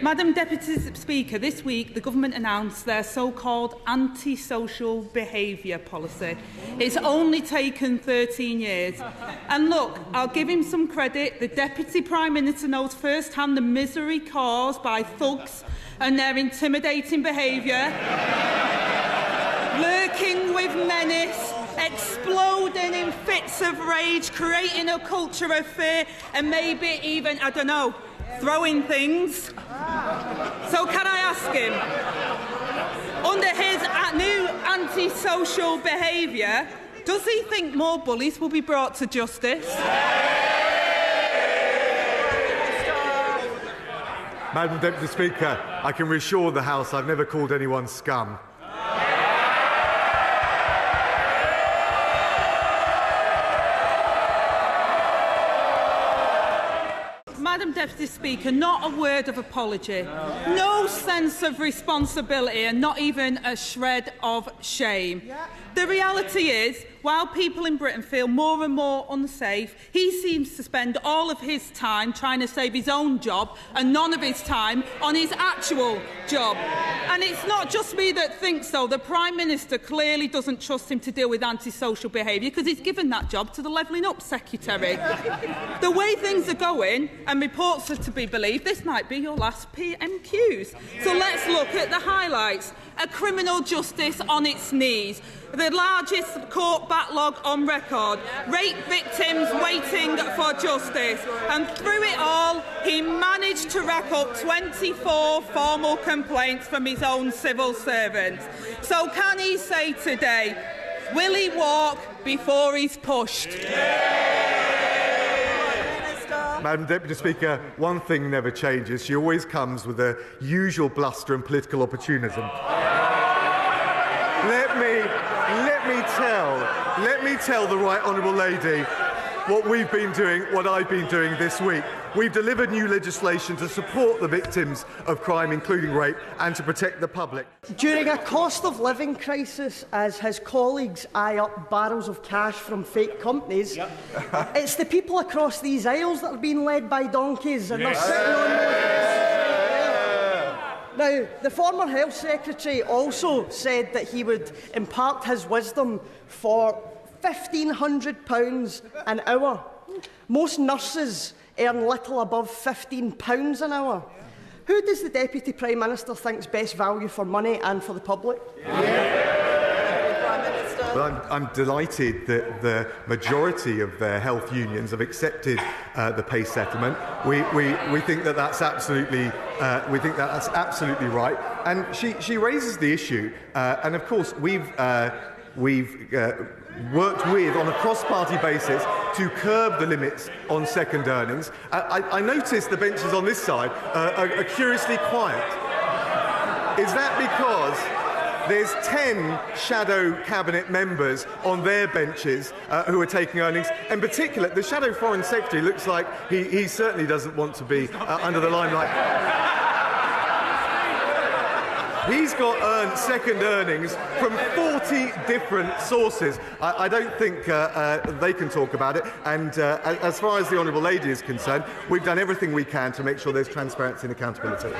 Madam Deputy Speaker, this week the government announced their so-called anti-social behaviour policy. It's only taken 13 years. And look, I'll give him some credit. The Deputy Prime Minister knows firsthand the misery caused by thugs and their intimidating behaviour, lurking with menace, exploding in fits of rage, creating a culture of fear, and maybe even, I don't know, throwing things. So can I ask him, under his new anti-social behaviour, does he think more bullies will be brought to justice? Madam Deputy Speaker, I can reassure the House I've never called anyone scum. Madam Deputy Speaker, not a word of apology, no sense of responsibility and not even a shred of shame. The reality is, while people in Britain feel more and more unsafe, he seems to spend all of his time trying to save his own job and none of his time on his actual job. And it's not just me that thinks so. The Prime Minister clearly doesn't trust him to deal with antisocial behaviour because he's given that job to the Levelling Up Secretary. The way things are going, and reports are to be believed, this might be your last PMQs. So let's look at the highlights. A criminal justice on its knees, the largest court backlog on record, rape victims waiting for justice, and through it all he managed to rack up 24 formal complaints from his own civil servants. So can he say today, will he walk before he's pushed? Madam Deputy Speaker, one thing never changes. She always comes with the usual bluster and political opportunism. Let me tell the Right Honourable Lady what we've been doing, what I've been doing this week. We've delivered new legislation to support the victims of crime, including rape, and to protect the public. During a cost of living crisis, as his colleagues eye up barrels of cash from fake companies, it's the people across these aisles that are being led by donkeys, and they're sitting on those. Now, the former Health Secretary also said that he would impart his wisdom for £1,500 an hour. Most nurses earn little above £15 an hour. Who does the Deputy Prime Minister think is best value for money and for the public? Well, I'm delighted that the majority of the health unions have accepted the pay settlement. We think that that's absolutely right. And she raises the issue, and of course we've worked with, on a cross-party basis, to curb the limits on second earnings. I noticed the benches on this side are curiously quiet. Is that because there's 10 shadow cabinet members on their benches who are taking earnings? In particular, the shadow foreign secretary looks like he certainly doesn't want to be under the limelight. He's got earned second earnings from 40 different sources. I don't think they can talk about it. And as far as the Honourable Lady is concerned, we've done everything we can to make sure there's transparency and accountability.